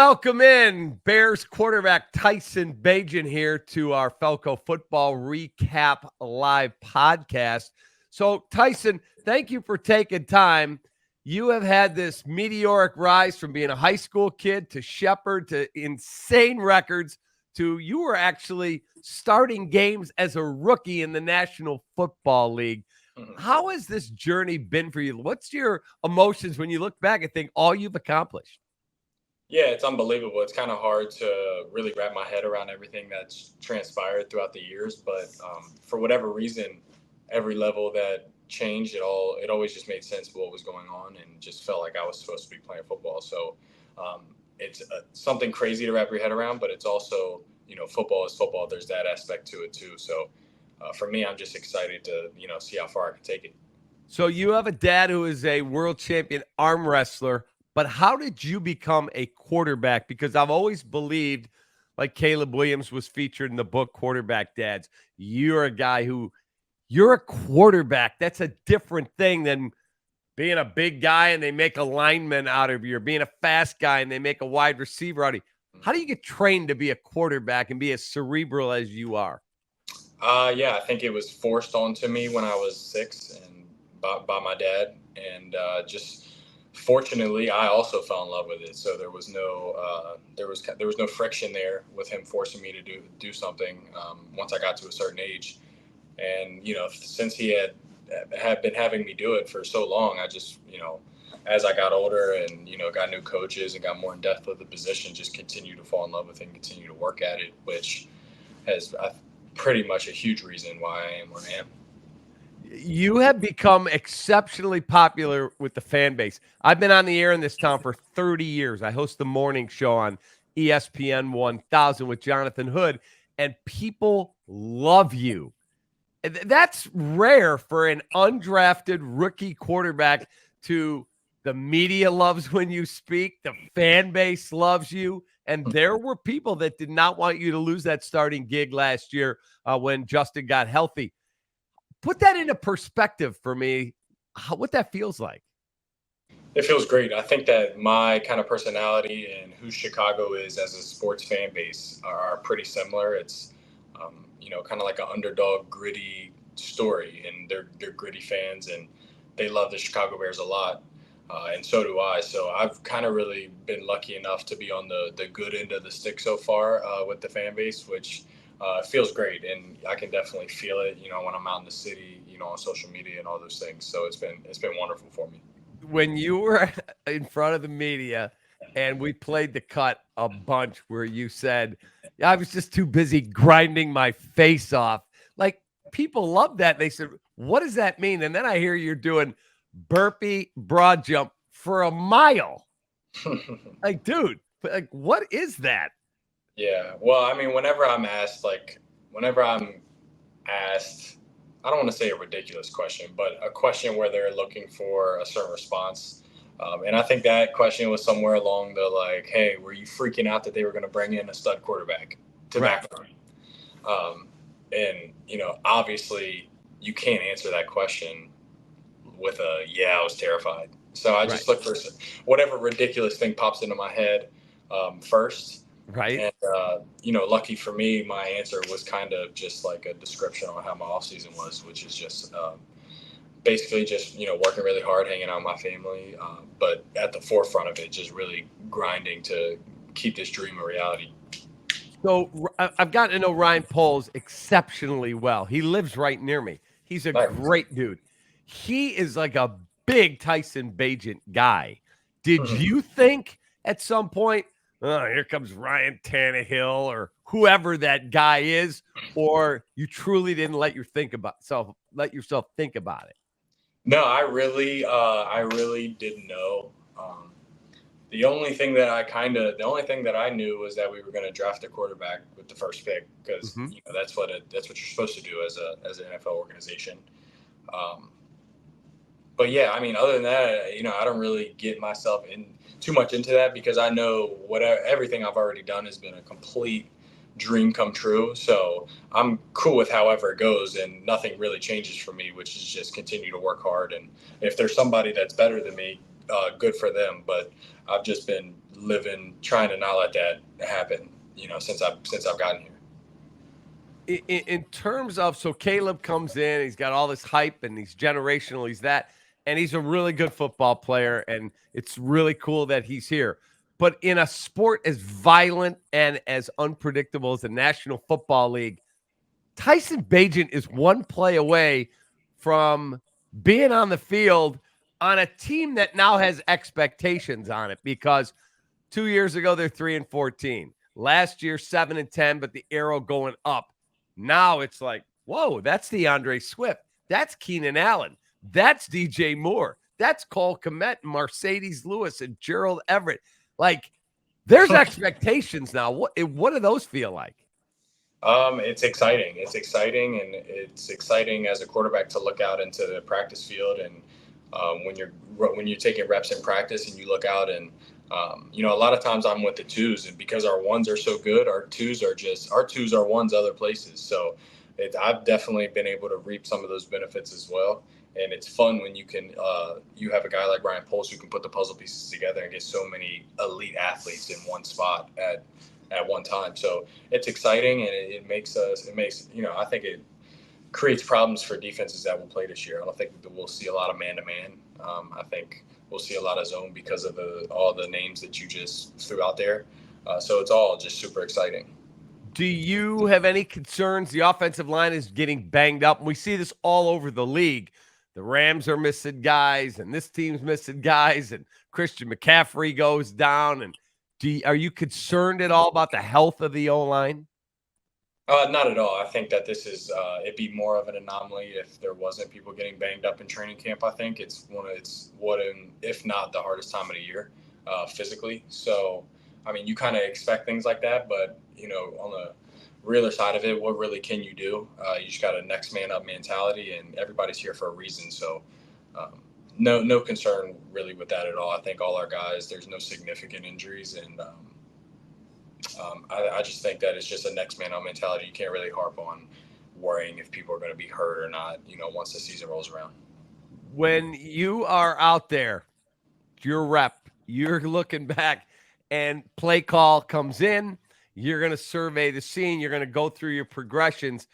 welcome in Bears quarterback Tyson Bagent here to our Falco Football Recap Live podcast. So, Tyson, thank you for taking time. You have had this meteoric rise from being a high school kid to shepherd to insane records to you were actually starting games as a rookie in the National Football League. How has this journey been for you? What's your emotions when you look back and think all you've accomplished? Yeah, it's unbelievable. It's kind of hard to really wrap my head around everything that's transpired throughout the years. But for whatever reason, every level that changed, it always just made sense what was going on, and just felt like I was supposed to be playing football. So it's something crazy to wrap your head around, but it's also, football is football. There's that aspect to it too. So for me, I'm just excited to see how far I can take it. So you have a dad who is a world champion arm wrestler. But how did you become a quarterback? Because I've always believed, like Caleb Williams was featured in the book Quarterback Dads, you're a guy you're a quarterback. That's a different thing than being a big guy and they make a lineman out of you, or being a fast guy and they make a wide receiver out of you. How do you get trained to be a quarterback and be as cerebral as you are? Yeah, I think it was forced onto me when I was 6 and by my dad. And just fortunately, I also fell in love with it. So there was no friction there with him forcing me to do something once I got to a certain age. And since he had been having me do it for so long, I just as I got older and got new coaches and got more in depth with the position, just continued to fall in love with it and continue to work at it, which has pretty much a huge reason why I am where I am. You have become exceptionally popular with the fan base. I've been on the air in this town for 30 years. I host the morning show on ESPN 1000 with Jonathan Hood, and people love you. That's rare for an undrafted rookie quarterback to the media loves when you speak, the fan base loves you, and there were people that did not want you to lose that starting gig last year when Justin got healthy. Put that into perspective for me, what that feels like. It feels great. I think that my kind of personality and who Chicago is as a sports fan base are pretty similar. It's, kind of like an underdog, gritty story, and they're gritty fans, and they love the Chicago Bears a lot, and so do I. So I've kind of really been lucky enough to be on the good end of the stick so far with the fan base, which feels great, and I can definitely feel it, when I'm out in the city, on social media and all those things. So it's been wonderful for me. When you were in front of the media and we played the cut a bunch where you said, I was just too busy grinding my face off. Like, people love that. They said, what does that mean? And then I hear you're doing burpee broad jump for a mile. Like, dude, what is that? Yeah. Well, I mean, whenever I'm asked, I don't want to say a ridiculous question, but a question where they're looking for a certain response. And I think that question was somewhere along the hey, were you freaking out that they were going to bring in a stud quarterback to back up? And, obviously you can't answer that question with I was terrified. So I just look for whatever ridiculous thing pops into my head first. Right. And, lucky for me, my answer was kind of just like a description on how my off season was, which is just basically just, working really hard, hanging out with my family. But at the forefront of it, just really grinding to keep this dream a reality. So I've gotten to know Ryan Poles exceptionally well. He lives right near me. He's a great dude. He is like a big Tyson Bagent guy. Did you think at some point, here comes Ryan Tannehill or whoever that guy is, or you truly didn't let yourself think about it? No, I really didn't know. The only thing that I knew was that we were going to draft a quarterback with the first pick, because that's what you're supposed to do as an NFL organization. But yeah, I mean, other than that, I don't really get myself too much into that, because I know everything I've already done has been a complete dream come true. So I'm cool with however it goes, and nothing really changes for me, which is just continue to work hard. And if there's somebody that's better than me, good for them. But I've just been trying to not let that happen, since I've gotten here. In terms of, so Caleb comes in, he's got all this hype and he's generational, he's that, and he's a really good football player, and it's really cool that he's here. But in a sport as violent and as unpredictable as the National Football League, Tyson Bagent is one play away from being on the field on a team that now has expectations on it, because 2 years ago they're 3-14. Last year 7-10, but the arrow going up. Now it's like, whoa, that's DeAndre Swift. That's Keenan Allen. That's DJ Moore. That's Cole Kmet and Mercedes Lewis and Gerald Everett. Like, there's expectations now. What do those feel like? It's exciting. It's exciting, and it's exciting as a quarterback to look out into the practice field. And when you're taking reps in practice and you look out, and a lot of times I'm with the twos, and because our ones are so good, our twos are ones other places. So I've definitely been able to reap some of those benefits as well. And it's fun when you can you have a guy like Ryan Poles who can put the puzzle pieces together and get so many elite athletes in one spot at one time. So it's exciting, and it makes I think it creates problems for defenses that will play this year. I don't think we'll see a lot of man-to-man. I think we'll see a lot of zone because of all the names that you just threw out there. So it's all just super exciting. Do you have any concerns? The offensive line is getting banged up. We see this all over the league. The Rams are missing guys, and this team's missing guys, and Christian McCaffrey goes down. And are you concerned at all about the health of the O-line? Not at all. I think that this is it'd be more of an anomaly if there wasn't people getting banged up in training camp. I think it's if not the hardest time of the year physically. So, I mean, you kind of expect things like that, but on the realer side of it, what really can you do? You just got a next man up mentality, and everybody's here for a reason. So, no concern really with that at all. I think all our guys, there's no significant injuries, and I just think that it's just a next man up mentality. You can't really harp on worrying if people are going to be hurt or not, once the season rolls around. When you are out there, your rep, you're looking back, and play call comes in, you're going to survey the scene, you're going to go through your progressions.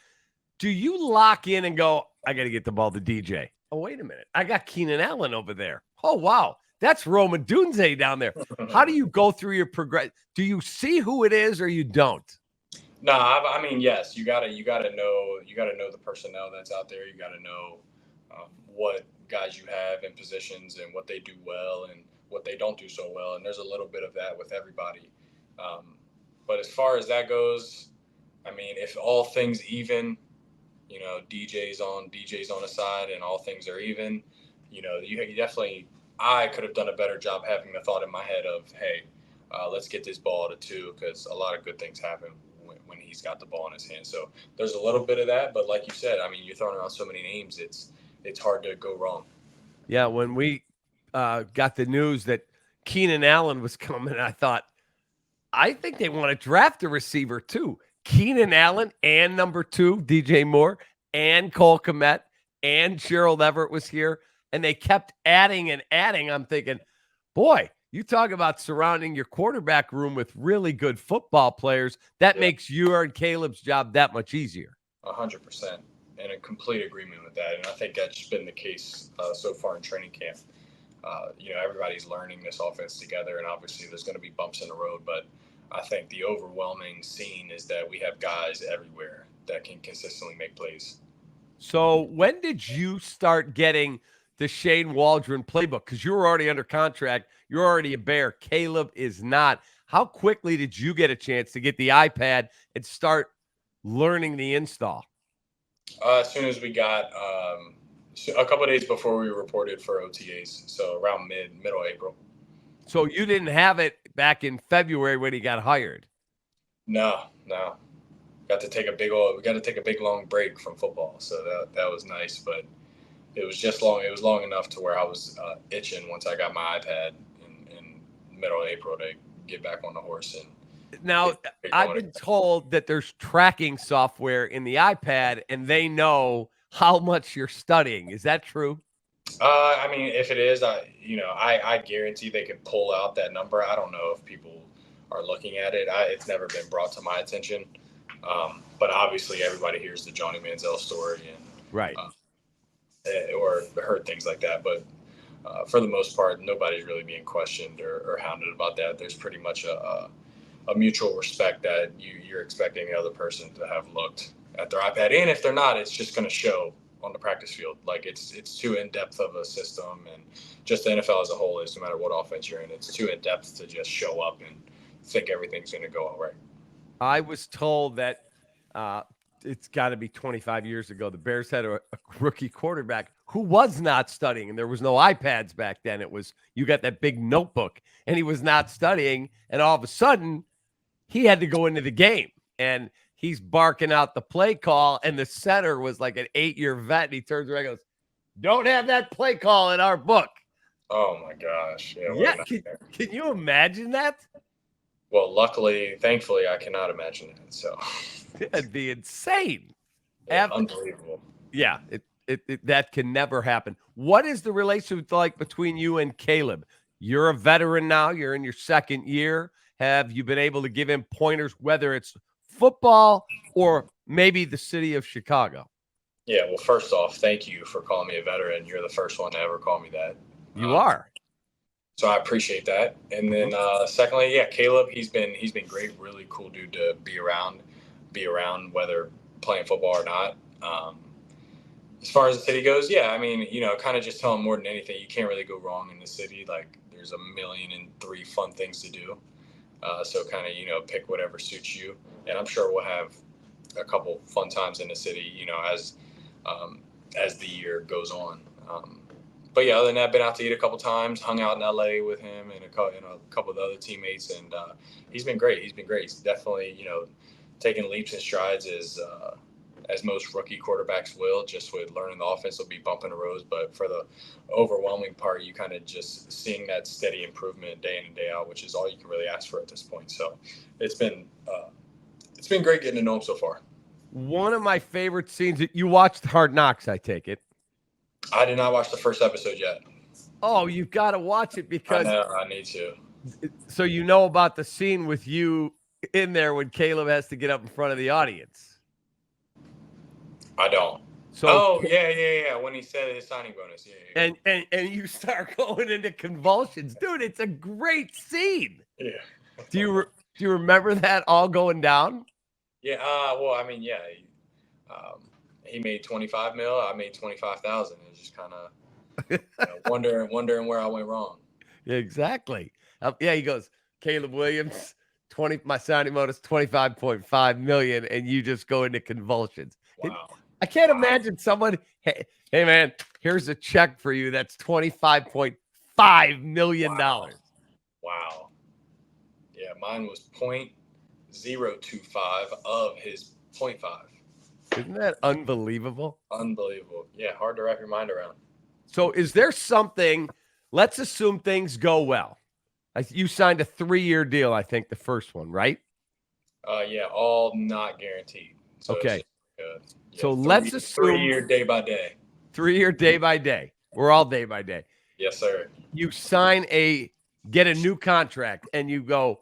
Do you lock in and go, I got to get the ball to DJ? Oh, wait a minute. I got Keenan Allen over there. Oh, wow. That's Roman Dunze down there. How do you go through your progress? Do you see who it is or you don't? No, I mean, yes, you gotta know the personnel that's out there. You gotta know what guys you have in positions and what they do well and what they don't do so well. And there's a little bit of that with everybody. But as far as that goes, I mean, if all things even, DJ's on the side and all things are even, you definitely. I could have done a better job having the thought in my head of, hey, let's get this ball to 2, because a lot of good things happen when he's got the ball in his hand. So there's a little bit of that, but like you said, I mean, you're throwing around so many names, it's hard to go wrong. Yeah, when we got the news that Keenan Allen was coming, I thought, I think they want to draft a receiver too. Keenan Allen and number 2, DJ Moore, and Cole Kmet, and Gerald Everett was here. And they kept adding and adding. I'm thinking, boy, you talk about surrounding your quarterback room with really good football players. That makes your and Caleb's job that much easier. 100%. And in complete agreement with that. And I think that's been the case so far in training camp. Everybody's learning this offense together, and obviously there's going to be bumps in the road. But I think the overwhelming scene is that we have guys everywhere that can consistently make plays. So when did you start getting the Shane Waldron playbook? Because you were already under contract. You're already a Bear. Caleb is not. How quickly did you get a chance to get the iPad and start learning the install? As soon as we got a couple of days before we reported for OTAs, so around middle April. So you didn't have it back in February when he got hired? No. Got to take a big long break from football, so that was nice, but it was just long. It was long enough to where I was itching once I got my iPad in middle of April to get back on the horse. And now I've been told that there's tracking software in the iPad, and they know how much you're studying. Is that true? I mean, if it is, I guarantee they could pull out that number. I don't know if people are looking at it. It's never been brought to my attention. But obviously, everybody hears the Johnny Manziel story and Right. or heard things like that. But for the most part, nobody's really being questioned or hounded about that. There's pretty much a mutual respect that you're expecting the other person to have looked at their iPad, and if they're not, it's just going to show on the practice field. Like it's too in depth of a system, and just the NFL as a whole is, no matter what offense you're in, it's too in depth to just show up and think everything's going to go all right. I was told that it's got to be 25 years ago. The Bears had a rookie quarterback who was not studying, and there was no iPads back then. It was, you got that big notebook, and he was not studying, and all of a sudden he had to go into the game, and he's barking out the play call, and the center was like an 8-year vet, and he turns around and goes, "Don't have that play call in our book." Oh my gosh! Yeah, can you imagine that? Well, luckily, thankfully, I cannot imagine it. So It'd be insane. yeah, unbelievable. Yeah, that can never happen. What is the relationship like between you and Caleb? You're a veteran now. You're in your second year. Have you been able to give him pointers, whether it's football or maybe the city of Chicago? Yeah, well, first off, thank you for calling me a veteran. You're the first one to ever call me that. You are. So I appreciate that. And then secondly, yeah, Caleb, he's been great, really cool dude to be around whether playing football or not. As far as the city goes, yeah, I mean, kind of just tell him more than anything, you can't really go wrong in the city. Like there's 1,000,003 fun things to do. So kind of, pick whatever suits you. And I'm sure we'll have a couple fun times in the city, as the year goes on. But yeah, other than that, been out to eat a couple times, hung out in LA with him and a couple of the other teammates, and he's been great. He's definitely, taking leaps and strides as most rookie quarterbacks will. Just with learning the offense, will be bumping the roads, but for the overwhelming part, you kind of just seeing that steady improvement day in and day out, which is all you can really ask for at this point. So it's been great getting to know him so far. One of my favorite scenes. You watched Hard Knocks, I take it. I did not watch the first episode yet. Oh, you've got to watch it because I need to. So you know about the scene with you in there when Caleb has to get up in front of the audience. I don't. So, yeah. When he said his signing bonus, yeah. And you start going into convulsions, dude. It's a great scene. Yeah. Do you remember that all going down? Yeah. Well, I mean, yeah. He made 25 mil. I made 25,000. It was just kind of wondering where I went wrong. Yeah, exactly. Yeah, he goes, Caleb Williams, my signing bonus 25.5 million, and you just go into convulsions. Wow. I can't imagine someone. Hey man, here's a check for you. That's $25.5 million. Wow. Yeah, mine was 0.025 of his 0.5. Isn't that unbelievable? Unbelievable. Yeah, hard to wrap your mind around. So is there something, let's assume things go well. You signed a 3-year deal, I think, the first one, right? Yeah, all not guaranteed. So okay. So let's assume 3-year day by day. 3-year day by day. We're all day by day. Yes, sir. You get a new contract, and you go,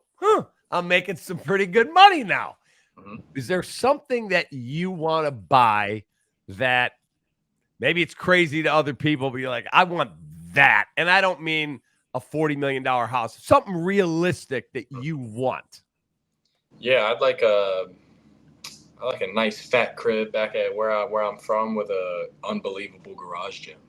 I'm making some pretty good money now. Mm-hmm. Is there something that you want to buy that maybe it's crazy to other people, but you're like, I want that? And I don't mean a $40 million house, something realistic that you want. Yeah, I'd like a nice fat crib back at where I'm from with a unbelievable garage gym.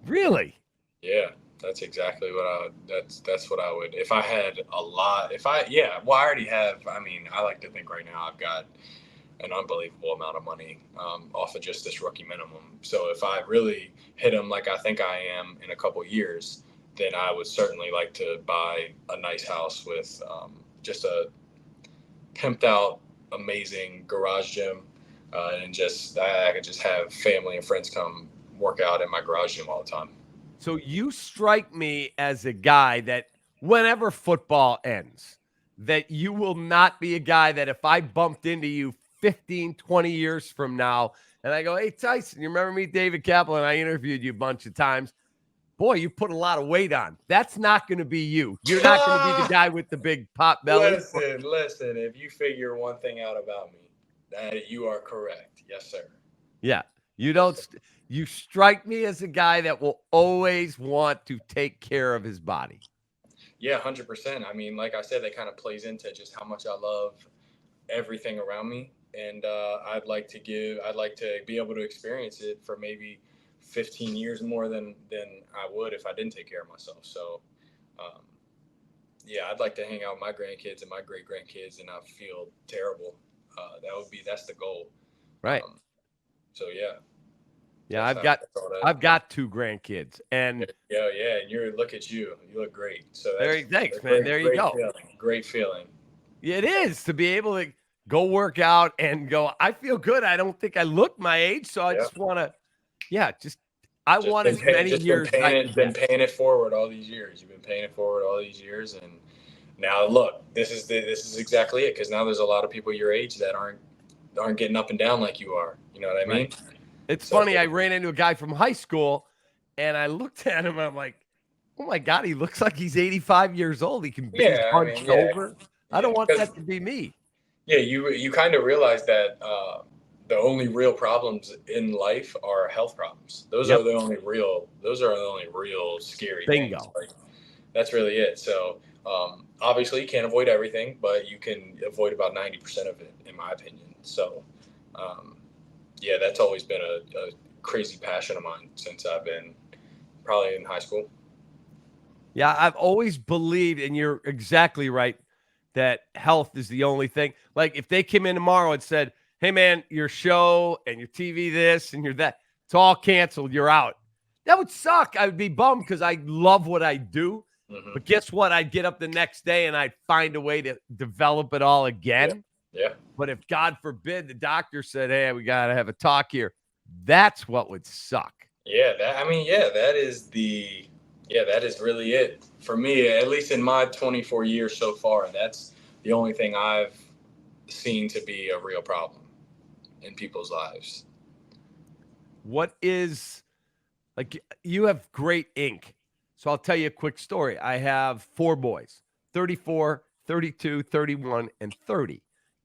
Really? Yeah. That's exactly what that's what I would, if I had a lot, I already have, I mean, I like to think right now I've got an unbelievable amount of money off of just this rookie minimum. So if I really hit them like I think I am in a couple of years, then I would certainly like to buy a nice house with just a pimped out, amazing garage gym. And just, I could just have family and friends come work out in my garage gym all the time. So you strike me as a guy that whenever football ends, that you will not be a guy that if I bumped into you 15, 20 years from now, and I go, hey, Tyson, you remember me, David Kaplan? I interviewed you a bunch of times. Boy, you put a lot of weight on. That's not going to be you. You're not going to be the guy with the big pot belly. Listen, if you figure one thing out about me, that you are correct. Yes, sir. Yeah. You strike me as a guy that will always want to take care of his body. Yeah, 100%. I mean, like I said, that kind of plays into just how much I love everything around me. And I'd like to be able to experience it for maybe 15 years more than I would if I didn't take care of myself. So, yeah, I'd like to hang out with my grandkids and my great grandkids and not feel terrible. That's the goal. Right. So yeah. Yeah, I've got 2 grandkids, and yeah, and look at you. You look great. So thanks, man. There you go. Great feeling. It is to be able to go work out and go, I feel good. I don't think I look my age, so I just want to, want as many years. Been paying it forward all these years. You've been paying it forward all these years, and now look, this is exactly it. Because now there's a lot of people your age that aren't getting up and down like you are. You know what I mean? Right. It's funny. I ran into a guy from high school, and I looked at him, and I'm like, oh my God, he looks like he's 85 years old. He can be hunched over. I don't want that to be me. Yeah, you kind of realize that the only real problems in life are health problems. Those are the only real scary Bingo. things. Like, that's really it. So obviously you can't avoid everything, but you can avoid about 90% of it, in my opinion. So yeah, that's always been a crazy passion of mine since I've been probably in high school. Yeah, I've always believed, and you're exactly right, that health is the only thing. Like if they came in tomorrow and said, hey, man, your show and your TV this and your that, it's all canceled. You're out. That would suck. I would be bummed because I love what I do. Mm-hmm. But guess what? I'd get up the next day and I'd find a way to develop it all again. Yeah. But if, God forbid, the doctor said, hey, we got to have a talk here, that's what would suck. Yeah, that is really it. For me, at least in my 24 years so far, that's the only thing I've seen to be a real problem in people's lives. What is, like, you have great ink. So I'll tell you a quick story. I have 4 boys, 34, 32, 31, and 30.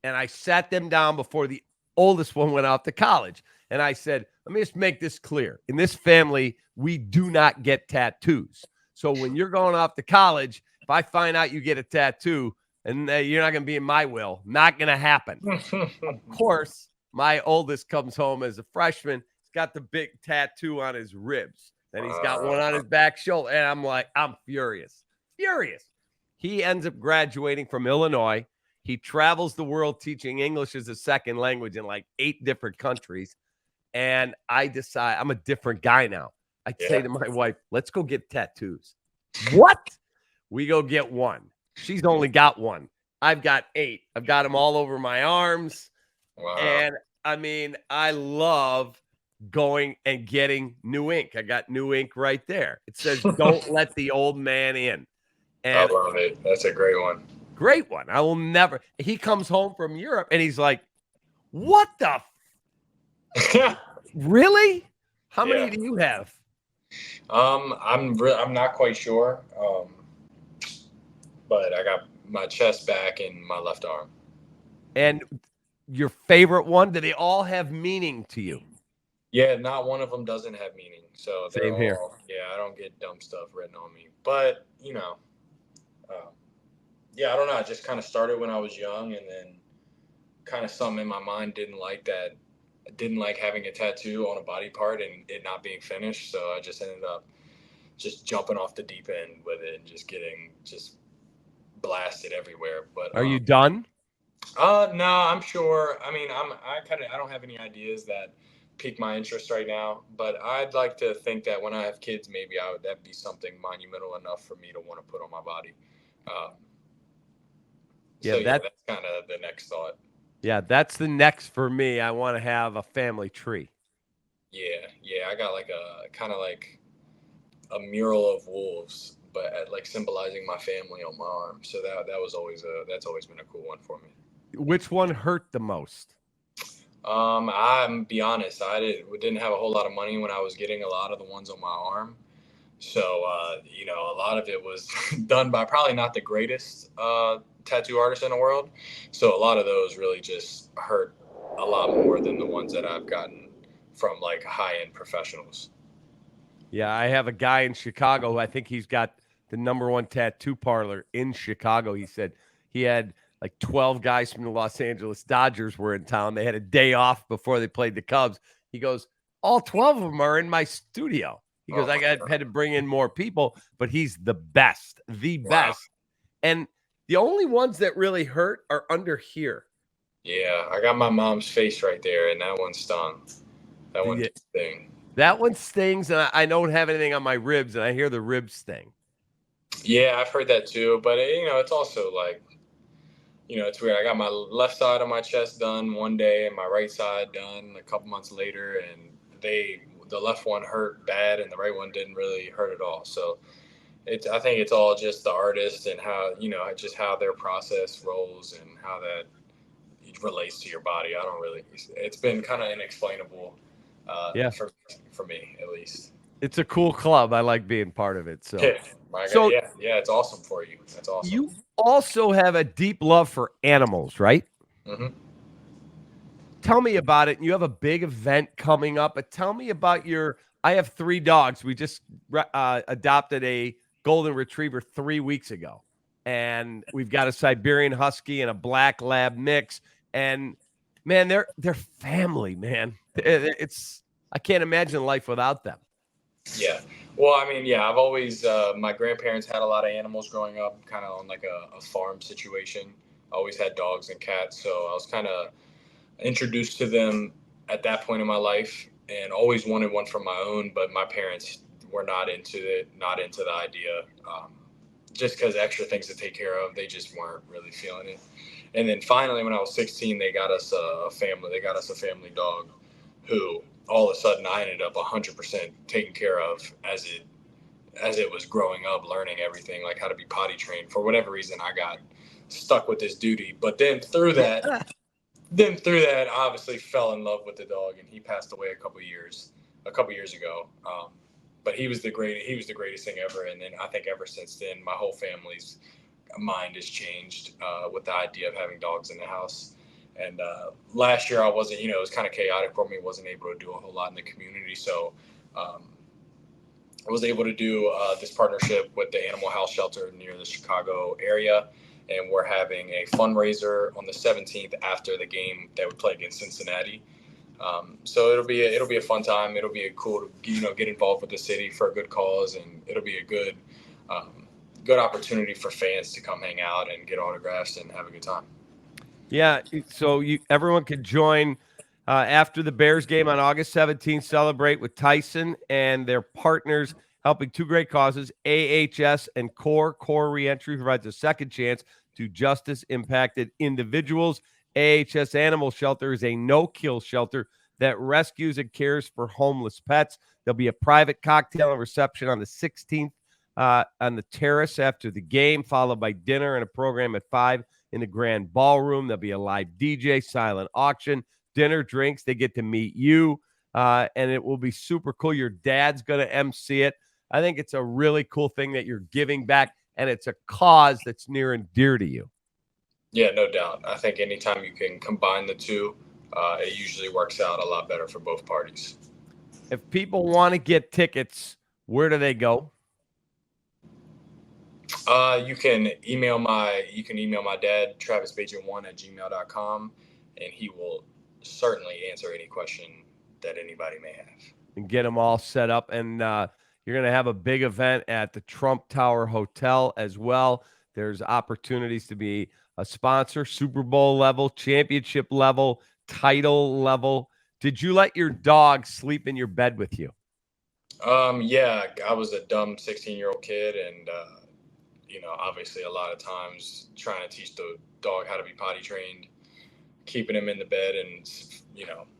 And I sat them down before the oldest one went out to college. And I said, let me just make this clear. In this family, we do not get tattoos. So when you're going off to college, if I find out you get a tattoo and you're not going to be in my will, not going to happen. Of course, my oldest comes home as a freshman. He's got the big tattoo on his ribs. Then he's got one on his back shoulder. And I'm furious. He ends up graduating from Illinois. He travels the world teaching English as a second language in like 8 different countries. And I decide I'm a different guy now. I say to my wife, let's go get tattoos. What? We go get one. She's only got one. I've got 8. I've got them all over my arms. Wow. And I mean, I love going and getting new ink. I got new ink right there. It says, don't let the old man in. And I love it. That's a great one. Great one. I will never. He comes home from Europe and he's like, what the? Really? How many do you have? I'm not quite sure. But I got my chest, back, and my left arm. And your favorite one? Do they all have meaning to you? Yeah, not one of them doesn't have meaning. So same here. Yeah, I don't get dumb stuff written on me. But yeah, I don't know. I just kind of started when I was young, and then kind of something in my mind didn't like having a tattoo on a body part and it not being finished. So I just ended up just jumping off the deep end with it and just getting blasted everywhere. But are you done? No, I'm sure. I mean, I don't have any ideas that pique my interest right now, but I'd like to think that when I have kids, maybe that'd be something monumental enough for me to want to put on my body. That's kind of the next thought. Yeah, that's the next for me. I want to have a family tree. Yeah. I got like a kind of like a mural of wolves, but like symbolizing my family on my arm. So that's always been a cool one for me. Which one hurt the most? I'm be honest, didn't have a whole lot of money when I was getting a lot of the ones on my arm. So, a lot of it was done by probably not the greatest tattoo artist in the world. So a lot of those really just hurt a lot more than the ones that I've gotten from like high end professionals. Yeah, I have a guy in Chicago who I think he's got the number one tattoo parlor in Chicago. He said he had like 12 guys from the Los Angeles Dodgers were in town. They had a day off before they played the Cubs. He goes, all 12 of them are in my studio. He goes, Oh my had God. to bring in more people, but he's the Wow. best. And the only ones that really hurt are under here. Yeah, I got my mom's face right there, and that one stung. That one The, did sting. that one stings, and I don't have anything on my ribs, and I hear the ribs sting. Yeah, I've heard that too, but it's also like, it's weird. I got my left side of my chest done one day and my right side done a couple months later, and the left one hurt bad and the right one didn't really hurt at all. So I think it's all just the artist and how, just how their process rolls and how that relates to your body. I don't really, it's been kind of inexplainable Yeah. for me at least. It's a cool club. I like being part of it. So, Yeah, my God, so yeah, it's awesome for you. That's awesome. you also have a deep love for animals, right? Hmm. Tell me about it. And you have a big event coming up. But tell me about your. I have 3 dogs. We just adopted a golden retriever 3 weeks ago, and we've got a Siberian Husky and a black lab mix. And man, they're family, man. It's I can't imagine life without them. Yeah. Well, I mean, yeah, I've always, my grandparents had a lot of animals growing up, kind of on like a farm situation. I always had dogs and cats. So I was kind of introduced to them at that point in my life and always wanted one for my own. But my parents were not into it, not into the idea. Just because extra things to take care of, they just weren't really feeling it. And then finally, when I was 16, they got us a family. They got us a family dog, who all of a sudden I ended up 100% taken care of as it was growing up, learning everything like how to be potty trained. For whatever reason, I got stuck with this duty. But then through that, I obviously fell in love with the dog, and he passed away a couple years ago. But he was the greatest thing ever. And then I think ever since then, my whole family's mind has changed with the idea of having dogs in the house. And last year I wasn't, it was kind of chaotic for me. Wasn't able to do a whole lot in the community. So um, I was able to do this partnership with the Animal House Shelter near the Chicago area. And we're having a fundraiser on the 17th after the game that we play against Cincinnati. So it'll be a fun time. It'll be a cool to get involved with the city for a good cause, and it'll be a good opportunity for fans to come hang out and get autographs and have a good time. Yeah, so everyone can join after the Bears game on August 17th. Celebrate with Tyson and their partners helping 2 great causes: AHS and CORE. CORE Reentry provides a second chance to justice-impacted individuals. AHS Animal Shelter is a no-kill shelter that rescues and cares for homeless pets. There'll be a private cocktail and reception on the 16th on the terrace after the game, followed by dinner and a program at 5 in the grand ballroom. There'll be a live DJ, silent auction, dinner, drinks. They get to meet you, and it will be super cool. Your dad's going to MC it. I think it's a really cool thing that you're giving back, and it's a cause that's near and dear to you. Yeah, no doubt. I think anytime you can combine the two, it usually works out a lot better for both parties. If people want to get tickets, where do they go? You can email my dad, travisbagent1@gmail.com, and he will certainly answer any question that anybody may have. And get them all set up. And you're going to have a big event at the Trump Tower Hotel as well. There's opportunities to be a sponsor, Super Bowl level, championship level, title level. Did you let your dog sleep in your bed with you? Yeah, I was a dumb 16-year-old kid, and obviously a lot of times trying to teach the dog how to be potty trained, keeping him in the bed, and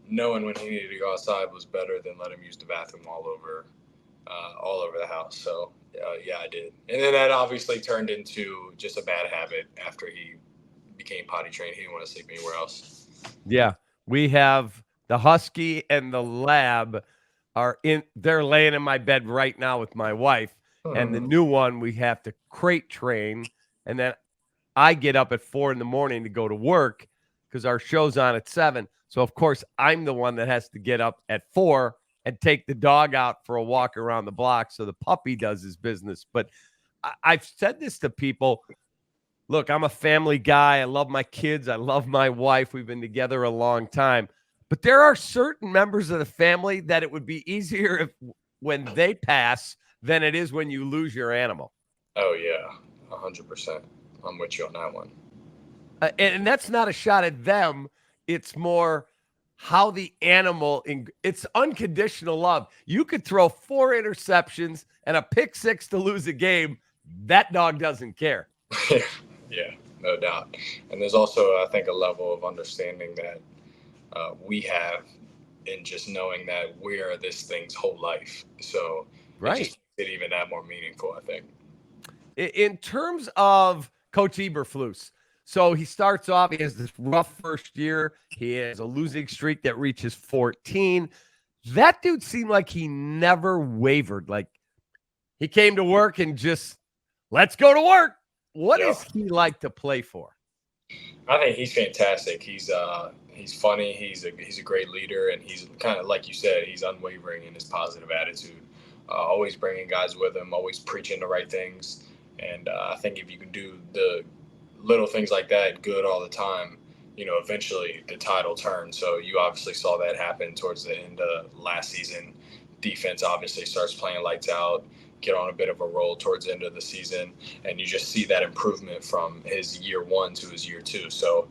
knowing when he needed to go outside was better than let him use the bathroom all over the house. So yeah, I did, and then that obviously turned into just a bad habit after he became potty trained. He didn't want to sleep anywhere else. Yeah. We have the husky and the lab they're laying in my bed right now with my wife. And the new one we have to crate train. And then I get up at 4 a.m. to go to work because our show's on at 7. So of course I'm the one that has to get up at 4 and take the dog out for a walk around the block so the puppy does his business. But I've said this to people. Look, I'm a family guy. I love my kids. I love my wife. We've been together a long time. But there are certain members of the family that it would be easier when they pass than it is when you lose your animal. Oh, yeah, 100%. I'm with you on that one. And that's not a shot at them. It's more how the animal, it's unconditional love. You could throw 4 interceptions and a pick 6 to lose a game. That dog doesn't care. Yeah, no doubt. And there's also, I think, a level of understanding that we have in just knowing that we're this thing's whole life. So right. It just makes it even that more meaningful, I think. In terms of Coach Eberflus, so he starts off, he has this rough first year. He has a losing streak that reaches 14. That dude seemed like he never wavered. Like he came to work and just, let's go to work. What is he like to play for? I think he's fantastic. He's funny. He's a great leader, and he's kind of like you said. He's unwavering in his positive attitude. Always bringing guys with him. Always preaching the right things. And I think if you can do the little things like that good all the time, eventually the tide will turn. So you obviously saw that happen towards the end of last season. Defense obviously starts playing lights out. Get on a bit of a roll towards the end of the season, and you just see that improvement from his year 1 to his year 2. So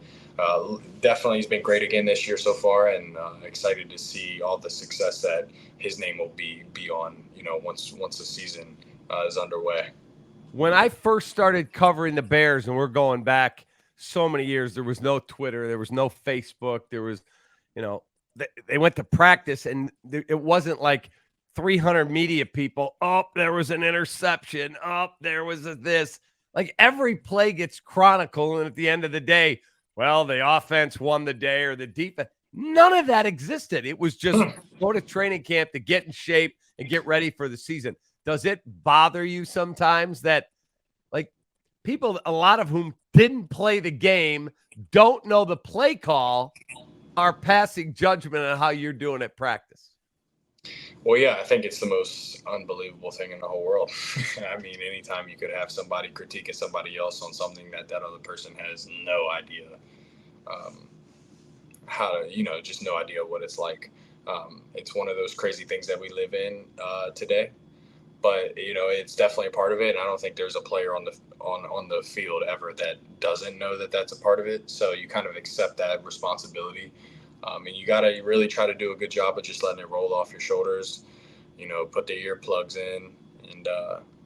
definitely he's been great again this year so far, and excited to see all the success that his name will be on, once the season is underway. When I first started covering the Bears, and we're going back so many years, there was no Twitter, there was no Facebook, there was, they went to practice, and it wasn't like 300 media people. Oh, there was an interception. Oh, there was this. Like every play gets chronicled, and at the end of the day, well, the offense won the day or the defense. None of that existed. It was just go to training camp to get in shape and get ready for the season. Does it bother you sometimes that, like, people, a lot of whom didn't play the game, don't know the play call, are passing judgment on how you're doing at practice? Well, yeah, I think it's the most unbelievable thing in the whole world. I mean, anytime you could have somebody critiquing somebody else on something that other person has no idea how to, just no idea what it's like. It's one of those crazy things that we live in today. But, it's definitely a part of it. And I don't think there's a player on the field ever that doesn't know that that's a part of it. So you kind of accept that responsibility. And you got to really try to do a good job of just letting it roll off your shoulders, put the earplugs in and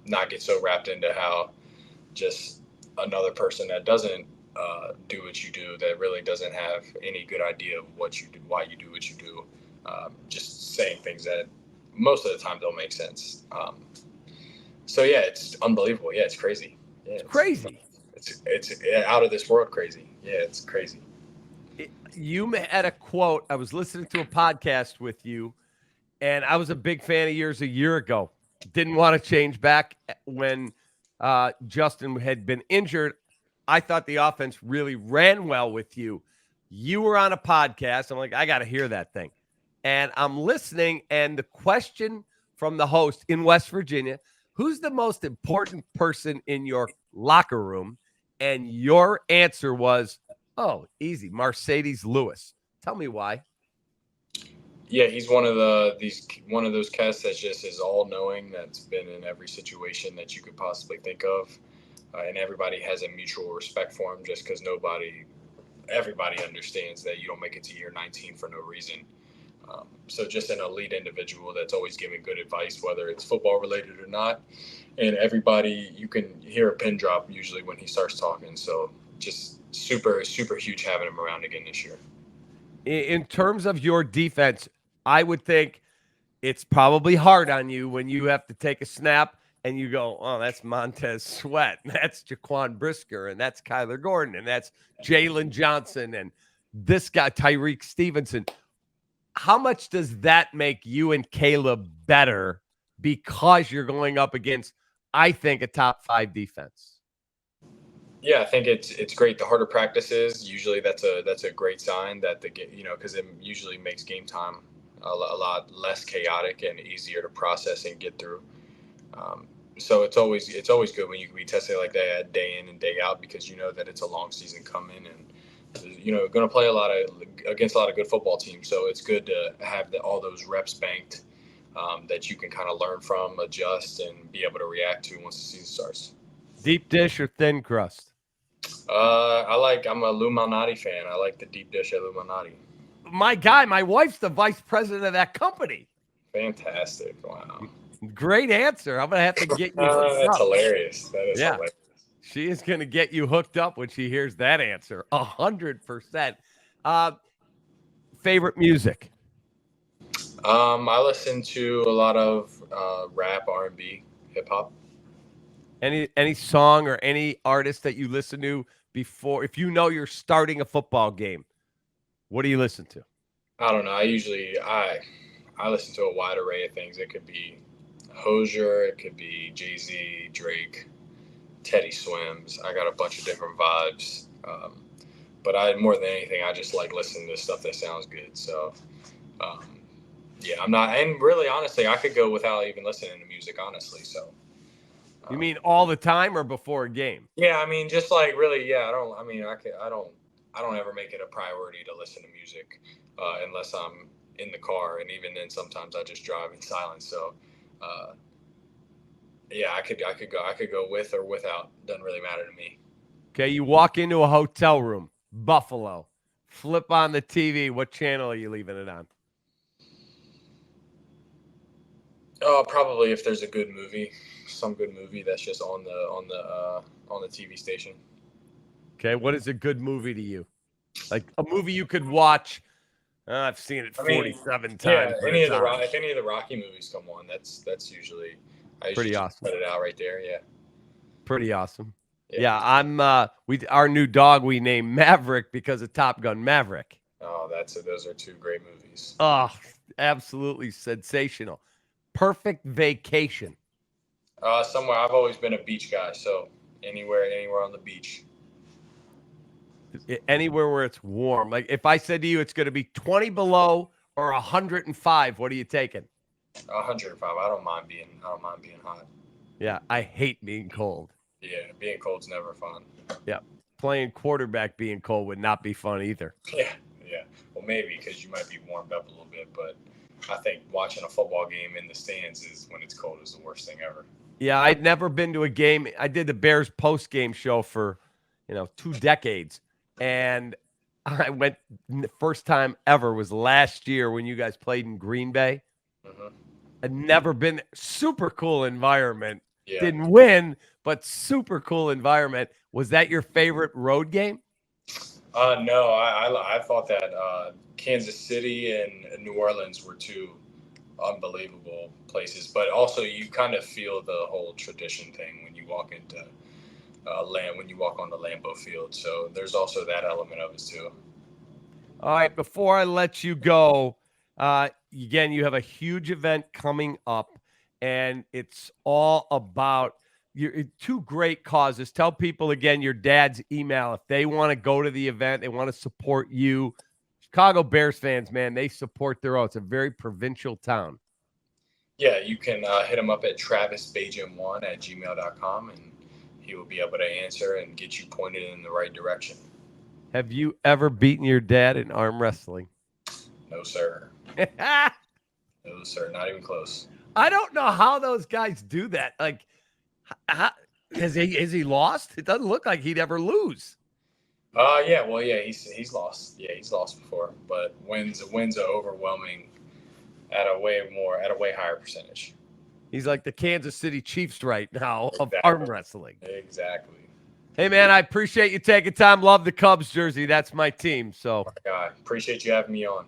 not get so wrapped into how just another person that doesn't do what you do, that really doesn't have any good idea of what you do, why you do what you do, just saying things that most of the time don't make sense. So, yeah, it's unbelievable. Yeah, it's crazy. Yeah, it's crazy. It's out of this world crazy. Yeah, it's crazy. You had a quote. I was listening to a podcast with you, and I was a big fan of yours a year ago. Didn't want to change back when Justin had been injured. I thought the offense really ran well with you. You were on a podcast. I'm like, I got to hear that thing. And I'm listening, and the question from the host in West Virginia, who's the most important person in your locker room? And your answer was, oh, easy, Mercedes Lewis. Tell me why. Yeah, he's one of those cats that just is all knowing, that's been in every situation that you could possibly think of, and everybody has a mutual respect for him just because everybody understands that you don't make it to year 19 for no reason. So just an elite individual that's always giving good advice, whether it's football related or not. And everybody, you can hear a pin drop usually when he starts talking. So just super, super huge having him around again this year. In terms of your defense, I would think it's probably hard on you when you have to take a snap and you go, oh, that's Montez Sweat, and that's Jaquan Brisker, and that's Kyler Gordon, and that's Jalen Johnson, and this guy, Tyreek Stevenson. How much does that make you and Caleb better because you're going up against, I think, a top 5 defense? Yeah, I think it's great. The harder practices, usually that's a great sign that because it usually makes game time a lot less chaotic and easier to process and get through. So it's always good when you can be tested like that day in and day out, because you know that it's a long season coming, and going to play against a lot of good football teams. So it's good to have all those reps banked that you can kind of learn from, adjust, and be able to react to once the season starts. Deep dish or thin crust? I'm a Illuminati fan. I like the deep dish at Illuminati. My guy, my wife's the vice president of that company. Fantastic. Wow. Great answer. I'm going to have to get you that's hilarious. That is hilarious. She is going to get you hooked up when she hears that answer. 100%. Favorite music? I listen to a lot of rap, R&B, hip hop. Any song or any artist that you listen to before, if you know you're starting a football game, what do you listen to? I don't know. I listen to a wide array of things. It could be Hozier, it could be Jay-Z, Drake, Teddy Swims. I got a bunch of different vibes. But more than anything, I just like listening to stuff that sounds good. So, I'm not, and really, honestly, I could go without even listening to music, honestly. So. You mean all the time or before a game? Yeah, I mean, just like really, yeah. I don't ever make it a priority to listen to music unless I'm in the car, and even then, sometimes I just drive in silence. So, I could go with or without. Doesn't really matter to me. Okay, you walk into a hotel room, Buffalo, flip on the TV. What channel are you leaving it on? Oh, probably if there's a good movie, some good movie that's just on the TV station. Okay, what is a good movie to you? Like a movie you could watch. I've seen it 47 times. Yeah, if any of the Rocky movies come on, that's usually pretty awesome. Put it out right there. Yeah, pretty awesome. Yeah, I'm. Our new dog we named Maverick because of Top Gun Maverick. Oh, those are 2 great movies. Oh, absolutely sensational. Perfect vacation. Somewhere. I've always been a beach guy, so anywhere on the beach. Anywhere where it's warm. Like if I said to you it's going to be 20 below or 105, what are you taking? 105. I don't mind being hot. Yeah, I hate being cold. Yeah, being cold's never fun. Yeah, playing quarterback being cold would not be fun either. Yeah. Well, maybe because you might be warmed up a little bit, but I think watching a football game in the stands is when it's cold is the worst thing ever. Yeah, I'd never been to a game. I did the Bears post-game show for, 2 decades. And I went, the first time ever was last year when you guys played in Green Bay. Mm-hmm. I'd never been, super cool environment. Yeah. Didn't win, but super cool environment. Was that your favorite road game? No, I thought that Kansas City and New Orleans were 2 unbelievable places, but also you kind of feel the whole tradition thing when you walk into when you walk on the Lambeau Field. So there's also that element of it too. All right, before I let you go, again, you have a huge event coming up, and it's all about your 2 great causes. Tell people again your dad's email if they want to go to the event, they want to support you. Chicago Bears fans, man, they support their own. It's a very provincial town. Yeah, you can hit him up at travisbagent1@gmail.com, and he will be able to answer and get you pointed in the right direction. Have you ever beaten your dad in arm wrestling? No, sir. No, sir. Not even close. I don't know how those guys do that. Like, has he lost? It doesn't look like he'd ever lose. Yeah. Well, yeah, he's lost. Yeah, he's lost before, but wins are overwhelming at a way higher percentage. He's like the Kansas City Chiefs right now of arm wrestling. Exactly. Hey, man, I appreciate you taking time. Love the Cubs jersey. That's my team. So, I appreciate you having me on.